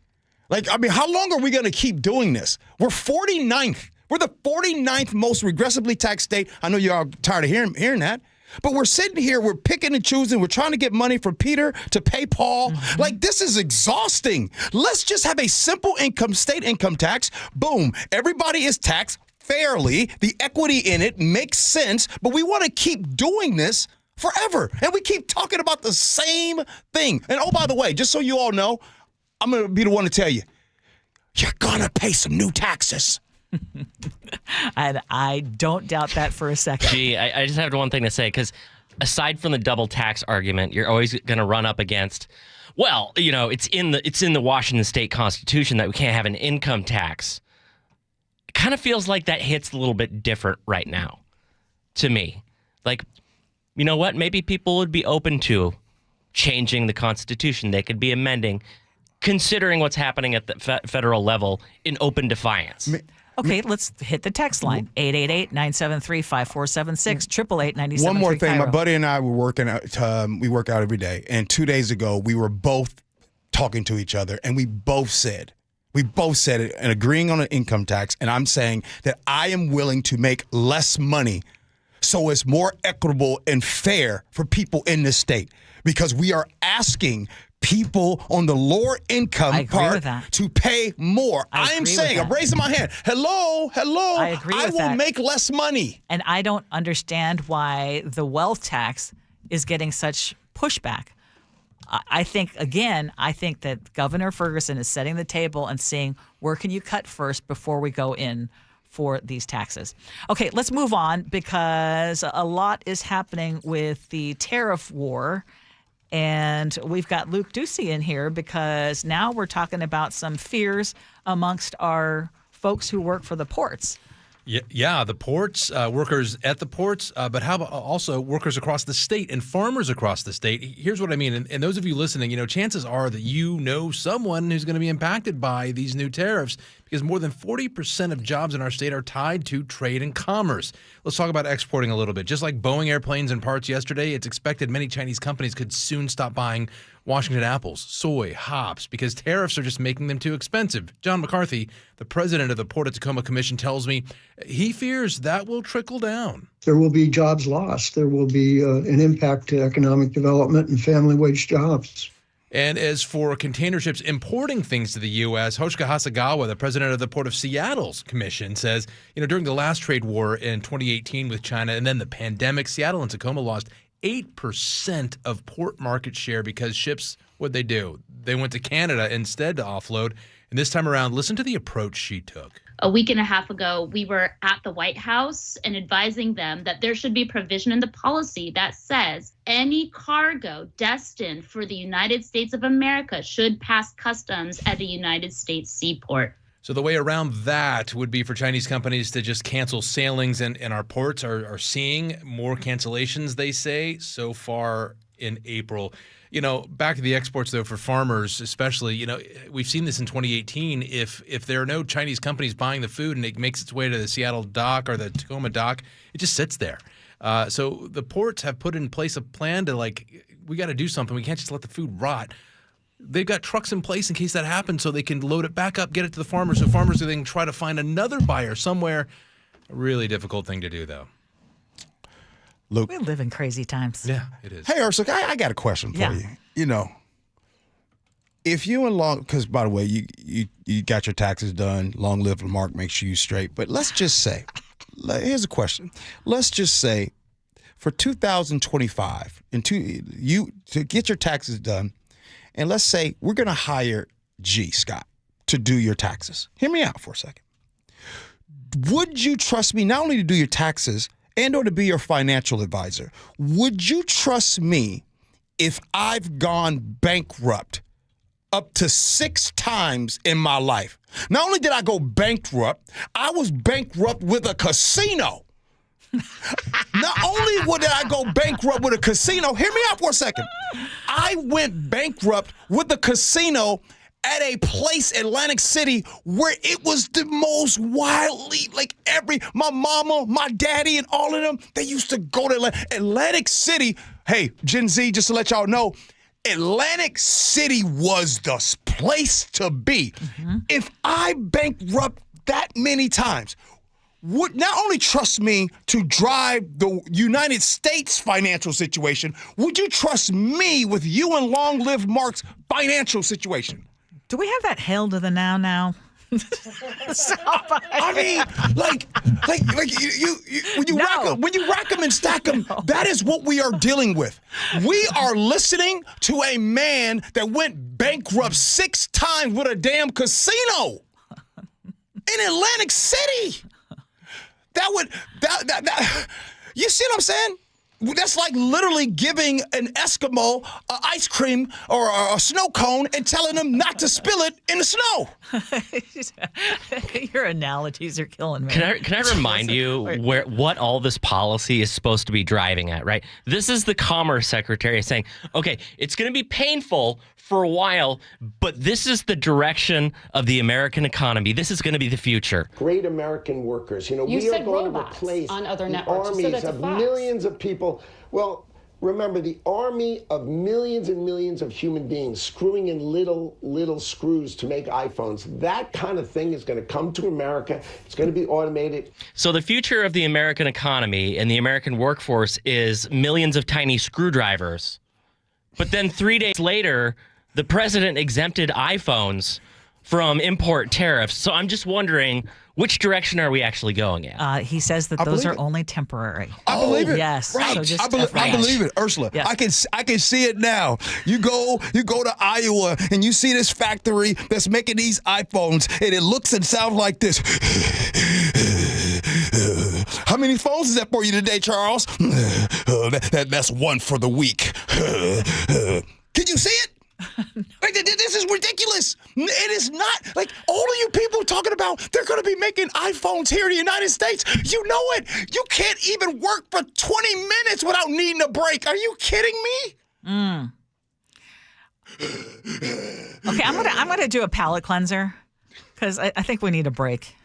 Like, I mean, how long are we going to keep doing this? We're 49th. We're the 49th most regressively taxed state. I know you're all tired of hearing that. But we're sitting here, we're picking and choosing. We're trying to get money from Peter to pay Paul. Like, this is exhausting. Let's just have a simple state income tax. Boom. Everybody is taxed fairly. The equity in it makes sense. But we want to keep doing this forever. And we keep talking about the same thing. And, oh, by the way, just so you all know, I'm going to be the one to tell you, you're going to pay some new taxes. And I don't doubt that for a second. Gee, I just have one thing to say, because aside from the double tax argument, you're always going to run up against, well, you know, it's in the Washington State Constitution that we can't have an income tax. It kind of feels like that hits a little bit different right now to me. Like, you know what? Maybe people would be open to changing the Constitution. They could be amending, considering what's happening at the federal level in open defiance. Okay, let's hit the text line, 888-973-5476, 888-97-3-KIRO. One more thing. My buddy and I were working out, we work out every day, and 2 days ago, we were both talking to each other, and we both said it and agreeing on an income tax, and I'm saying that I am willing to make less money so it's more equitable and fair for people in this state, because we are asking people on the lower income part to pay more. I'm saying, I'm raising my hand. Hello. I agree with that. I will make less money. And I don't understand why the wealth tax is getting such pushback. I think that Governor Ferguson is setting the table and seeing where can you cut first before we go in for these taxes. Okay, let's move on, because a lot is happening with the tariff war. And we've got Luke Ducey in here because now we're talking about some fears amongst our folks who work for the ports. Yeah, the ports, workers at the ports, but how about also workers across the state and farmers across the state? Here's what I mean. And those of you listening, you know, chances are that you know someone who's going to be impacted by these new tariffs, because more than 40% of jobs in our state are tied to trade and commerce. Let's talk about exporting a little bit. Just like Boeing airplanes and parts yesterday, it's expected many Chinese companies could soon stop buying Washington apples, soy, hops, because tariffs are just making them too expensive. John McCarthy, the president of the Port of Tacoma Commission, tells me he fears that will trickle down. There will be jobs lost. There will be an impact to economic development and family wage jobs. And as for container ships importing things to the U.S., Hoshika Hasegawa, the president of the Port of Seattle's commission, says, you know, during the last trade war in 2018 with China and then the pandemic, Seattle and Tacoma lost 8% of port market share because ships, what'd they do? They went to Canada instead to offload. And this time around, listen to the approach she took. A week and a half ago, we were at the White House and advising them that there should be provision in the policy that says any cargo destined for the United States of America should pass customs at a United States seaport. So the way around that would be for Chinese companies to just cancel sailings, and our ports are seeing more cancellations, they say, so far in April. You know, back to the exports, though, for farmers especially, you know, we've seen this in 2018. If there are no Chinese companies buying the food and it makes its way to the Seattle dock or the Tacoma dock, it just sits there. So the ports have put in place a plan to, like, we got to do something. We can't just let the food rot. They've got trucks in place in case that happens so they can load it back up, get it to the farmers, so farmers can try to find another buyer somewhere. A really difficult thing to do, though. Luke. We live in crazy times. Yeah, it is. Hey, Ursula, I got a question for you. You know, if you and because by the way, you got your taxes done, long live Lamarck, make sure you straight. But let's just say, here's a question. Let's just say for 2025, to get your taxes done, and let's say we're going to hire Scott, to do your taxes. Hear me out for a second. Would you trust me not only to do your taxes and or to be your financial advisor? Would you trust me if I've gone bankrupt up to 6 times in my life? Not only did I go bankrupt, I was bankrupt with a casino. Not only did I go bankrupt with a casino, hear me out for a second. I went bankrupt with a casino at a place, Atlantic City, where it was the most wildly, my mama, my daddy, and all of them, they used to go to Atlantic City. Hey, Gen Z, just to let y'all know, Atlantic City was the place to be. Mm-hmm. If I bankrupt that many times, would not only trust me to drive the United States financial situation, would you trust me with you and Long Live Mark's financial situation? Do we have that hail to the now? I mean, when you rack them and stack them, that is what we are dealing with. We are listening to a man that went bankrupt 6 times with a damn casino in Atlantic City. You see what I'm saying? That's like literally giving an Eskimo an ice cream or a snow cone and telling them not to spill it in the snow. Your analogies are killing me. Can I remind you what all this policy is supposed to be driving at, right? This is the Commerce Secretary saying, okay, it's going to be painful for a while, but this is the direction of the American economy. This is going to be the future. Great American workers. We are going to replace on other the networks. armies of millions of people. Well, remember, the army of millions and millions of human beings screwing in little screws to make iPhones. That kind of thing is going to come to America. It's going to be automated. So the future of the American economy and the American workforce is millions of tiny screwdrivers. But then 3 days later, the president exempted iPhones from import tariffs. So I'm just wondering, which direction are we actually going in? He says that those are only temporary. I believe it. Yes. Right. So just I believe it, Ursula. Yeah. I can see it now. You go to Iowa and you see this factory that's making these iPhones, and it looks and sounds like this. How many phones is that for you today, Charles? That's one for the week. Can you see it? This is ridiculous. It is not like all of you people talking about they're going to be making iPhones here in the United States. You know it. You can't even work for 20 minutes without needing a break. Are you kidding me? Okay, I'm gonna do a palate cleanser because I think we need a break.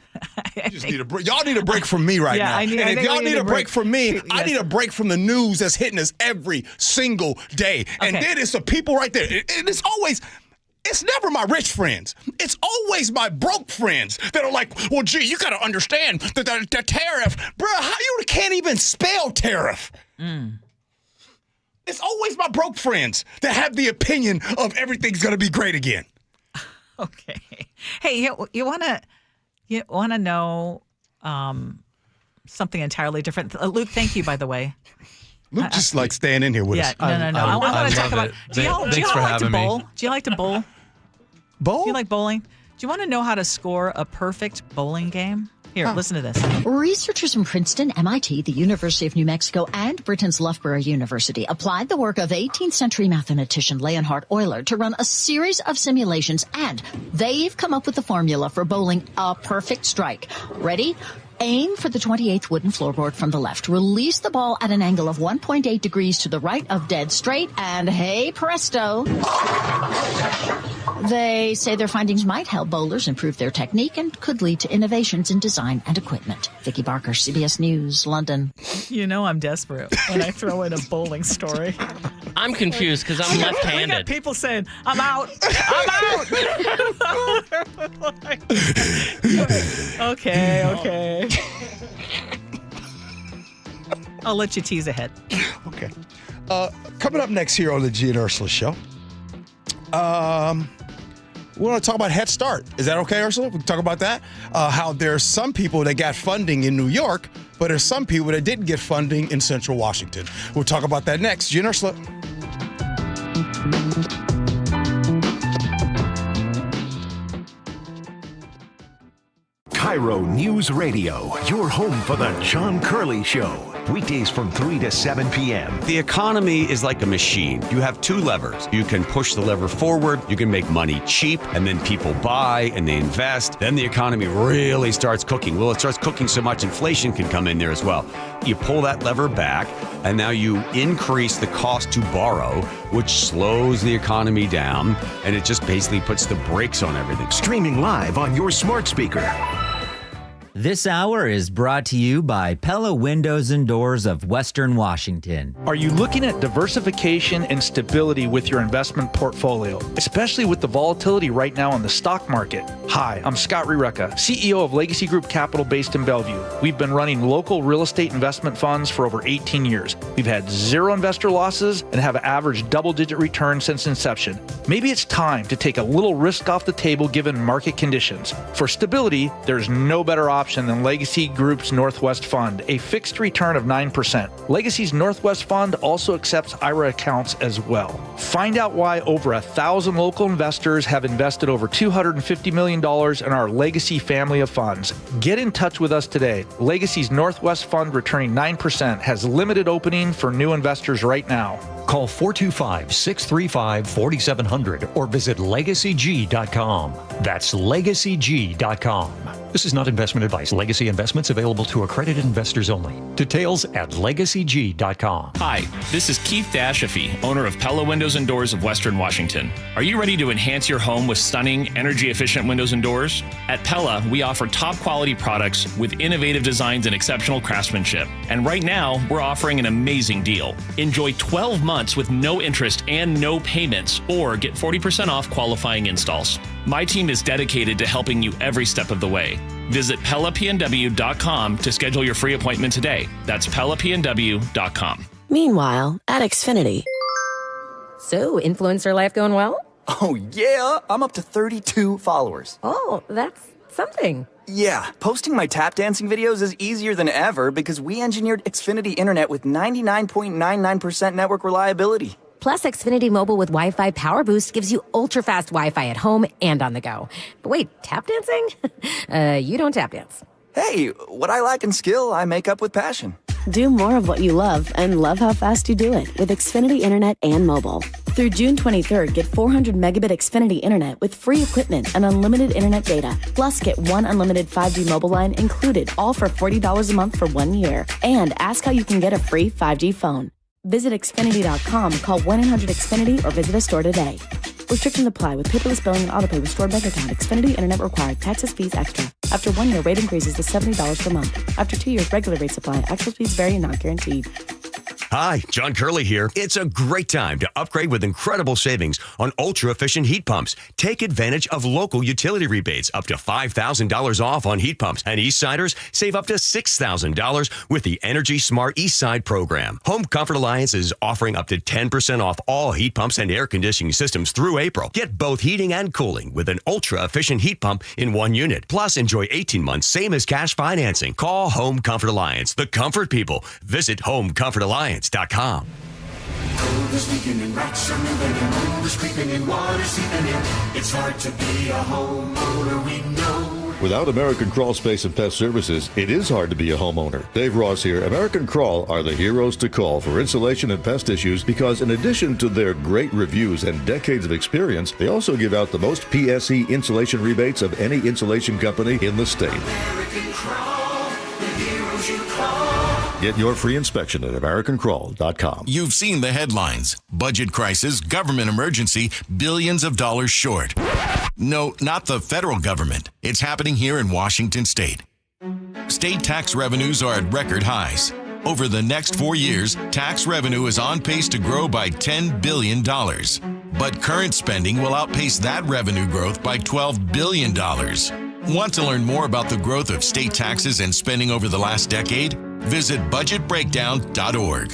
Need a break. Y'all need a break from me right now. If y'all need a break from me, yes. I need a break from the news that's hitting us every single day. Okay. And then it's the people right there. And it's never my rich friends. It's always my broke friends that are like, well, gee, you got to understand the tariff. Bruh, how you can't even spell tariff? It's always my broke friends that have the opinion of everything's going to be great again. Okay. Hey, you want to know something entirely different? Luke, thank you, by the way. Luke just like staying in here with us. No. I want to talk about. Do y'all like to bowl? Do you like to bowl? Bowl? Do you like bowling? Do you want to know how to score a perfect bowling game? Here, listen to this. Researchers from Princeton, MIT, the University of New Mexico, and Britain's Loughborough University applied the work of 18th century mathematician Leonhard Euler to run a series of simulations, and they've come up with the formula for bowling a perfect strike. Ready? Aim for the 28th wooden floorboard from the left. Release the ball at an angle of 1.8 degrees to the right of dead straight, and hey presto. They say their findings might help bowlers improve their technique and could lead to innovations in design and equipment. Vicky Barker, CBS News, London. You know I'm desperate when I throw in a bowling story. I'm confused because I'm left-handed. I got people saying, I'm out. Okay. I'll let you tease ahead. Okay. Coming up next here on the Gee and Ursula Show, we want to talk about Head Start. Is that okay, Ursula? We can talk about that. How there's some people that got funding in New York, but there's some people that didn't get funding in Central Washington. We'll talk about that next. Gee and Ursula. KIRO News Radio, your home for the John Curley Show. Weekdays from 3 to 7 p.m. The economy is like a machine. You have two levers. You can push the lever forward, you can make money cheap, and then people buy and they invest. Then the economy really starts cooking. Well, it starts cooking so much inflation can come in there as well. You pull that lever back, and now you increase the cost to borrow, which slows the economy down, and it just basically puts the brakes on everything. Streaming live on your smart speaker. This hour is brought to you by Pella Windows and Doors of Western Washington. Are you looking at diversification and stability with your investment portfolio, especially with the volatility right now in the stock market? Hi, I'm Scott Reutin, CEO of Legacy Group Capital based in Bellevue. We've been running local real estate investment funds for over 18 years. We've had 0 investor losses and have averaged double-digit returns since inception. Maybe it's time to take a little risk off the table given market conditions. For stability, there's no better option than Legacy Group's Northwest Fund, a fixed return of 9%. Legacy's Northwest Fund also accepts IRA accounts as well. Find out why over 1,000 local investors have invested over $250 million in our Legacy family of funds. Get in touch with us today. Legacy's Northwest Fund, returning 9%, has limited opening for new investors right now. Call 425-635-4700 or visit LegacyG.com. That's LegacyG.com. This is not investment advice. Legacy investments available to accredited investors only. Details at LegacyG.com. Hi, this is Keith Dashafi, owner of Pella Windows and Doors of Western Washington. Are you ready to enhance your home with stunning, energy-efficient windows and doors? At Pella, we offer top-quality products with innovative designs and exceptional craftsmanship. And right now, we're offering an amazing deal. Enjoy 12 months with no interest and no payments, or get 40% off qualifying installs. My team is dedicated to helping you every step of the way. Visit PellaPNW.com to schedule your free appointment today. That's PellaPNW.com. Meanwhile, at Xfinity. So, influencer life going well? Oh, yeah. I'm up to 32 followers. Oh, that's something. Yeah, posting my tap dancing videos is easier than ever because we engineered Xfinity Internet with 99.99% network reliability. Plus, Xfinity Mobile with Wi-Fi Power Boost gives you ultra-fast Wi-Fi at home and on the go. But wait, tap dancing? You don't tap dance. Hey, what I lack in skill, I make up with passion. Do more of what you love and love how fast you do it with Xfinity Internet and mobile. Through June 23rd, get 400 megabit Xfinity Internet with free equipment and unlimited internet data. Plus, get 1 unlimited 5G mobile line included, all for $40 a month for 1 year. And ask how you can get a free 5G phone. Visit Xfinity.com, call 1-800-XFINITY, or visit a store today. Restrictions apply with paperless billing and autopay with stored bank account. Xfinity Internet required. Taxes, fees extra. After 1 year, rate increases to $70 per month. After 2 years, regular rates apply. Actual fees vary and not guaranteed. Hi, John Curley here. It's a great time to upgrade with incredible savings on ultra-efficient heat pumps. Take advantage of local utility rebates up to $5,000 off on heat pumps. And Eastsiders save up to $6,000 with the Energy Smart Eastside program. Home Comfort Alliance is offering up to 10% off all heat pumps and air conditioning systems through April. Get both heating and cooling with an ultra-efficient heat pump in 1 unit. Plus, enjoy 18 months, same as cash financing. Call Home Comfort Alliance, the comfort people. Visit HomeComfortAlliance.com. Cold is leaking and rats are moving and mold is creeping and water seeping in. It's hard to be a homeowner, we know. Without American Crawl Space and Pest Services, it is hard to be a homeowner. Dave Ross here. American Crawl are the heroes to call for insulation and pest issues because in addition to their great reviews and decades of experience, they also give out the most PSE insulation rebates of any insulation company in the state. American Crawl, the heroes you call. Get your free inspection at AmericanCrawl.com. You've seen the headlines. Budget crisis, government emergency, billions of dollars short. No, not the federal government. It's happening here in Washington state. State tax revenues are at record highs. Over the next 4 years, tax revenue is on pace to grow by $10 billion. But current spending will outpace that revenue growth by $12 billion. Want to learn more about the growth of state taxes and spending over the last decade? Visit budgetbreakdown.org.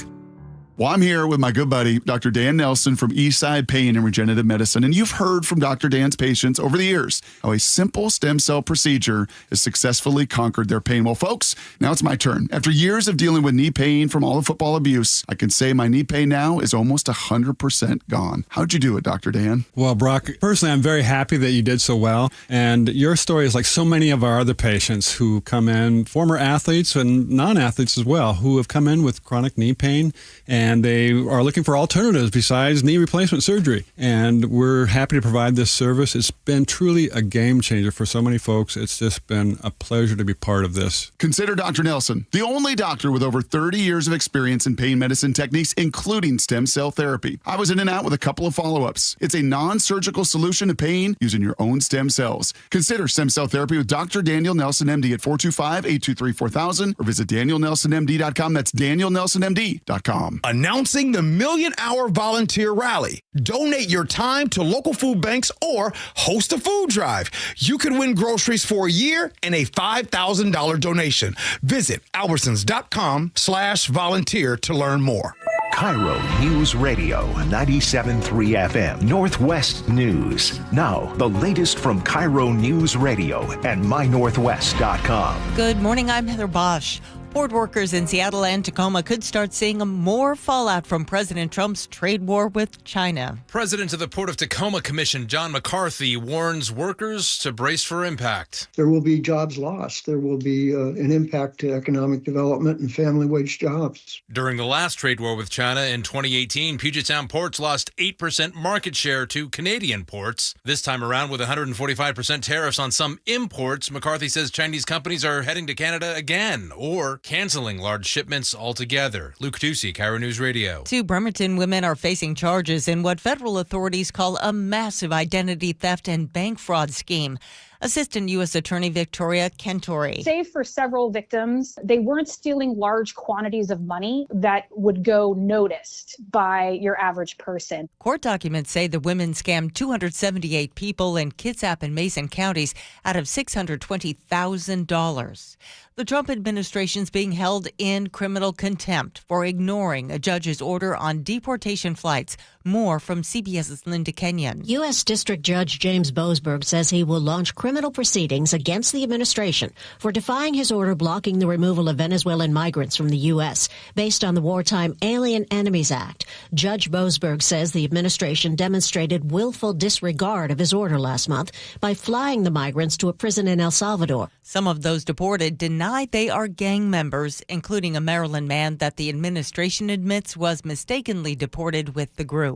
Well, I'm here with my good buddy, Dr. Dan Nelson from Eastside Pain and Regenerative Medicine. And you've heard from Dr. Dan's patients over the years how a simple stem cell procedure has successfully conquered their pain. Well, folks, now it's my turn. After years of dealing with knee pain from all the football abuse, I can say my knee pain now is almost 100% gone. How'd you do it, Dr. Dan? Well, Brock, personally, I'm very happy that you did so well. And your story is like so many of our other patients who come in, former athletes and non-athletes as well, who have come in with chronic knee pain, and they are looking for alternatives besides knee replacement surgery. And we're happy to provide this service. It's been truly a game changer for so many folks. It's just been a pleasure to be part of this. Consider Dr. Nelson, the only doctor with over 30 years of experience in pain medicine techniques, including stem cell therapy. I was in and out with a couple of follow-ups. It's a non-surgical solution to pain using your own stem cells. Consider stem cell therapy with Dr. Daniel Nelson, MD at 425-823-4000 or visit danielnelsonmd.com. That's danielnelsonmd.com. Announcing the Million Hour Volunteer Rally. Donate your time to local food banks or host a food drive. You could win groceries for a year and a $5,000 donation. Visit albertsons.com/volunteer to learn more. KIRO News Radio 97.3 FM Northwest News. Now, the latest from KIRO News Radio and mynorthwest.com. Good morning, I'm Heather Bosch. Port workers in Seattle and Tacoma could start seeing more fallout from President Trump's trade war with China. President of the Port of Tacoma Commission, John McCarthy, warns workers to brace for impact. There will be jobs lost. There will be an impact to economic development and family wage jobs. During the last trade war with China in 2018, Puget Sound ports lost 8% market share to Canadian ports. This time around, with 145% tariffs on some imports, McCarthy says Chinese companies are heading to Canada again, or canceling large shipments altogether. Luke Ducey, KIRO News Radio. 2 Bremerton women are facing charges in what federal authorities call a massive identity theft and bank fraud scheme. Assistant U.S. Attorney Victoria Kentori. Save for several victims, they weren't stealing large quantities of money that would go noticed by your average person. Court documents say the women scammed 278 people in Kitsap and Mason counties out of $620,000. The Trump administration's being held in criminal contempt for ignoring a judge's order on deportation flights. More from CBS's Linda Kenyon. U.S. District Judge James Boasberg says he will launch criminal proceedings against the administration for defying his order blocking the removal of Venezuelan migrants from the U.S. based on the Wartime Alien Enemies Act. Judge Boasberg says the administration demonstrated willful disregard of his order last month by flying the migrants to a prison in El Salvador. Some of those deported denied they are gang members, including a Maryland man that the administration admits was mistakenly deported with the group.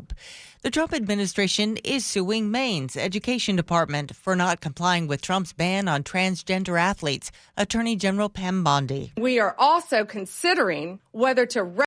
The Trump administration is suing Maine's education department for not complying with Trump's ban on transgender athletes. Attorney General Pam Bondi. We are also considering whether to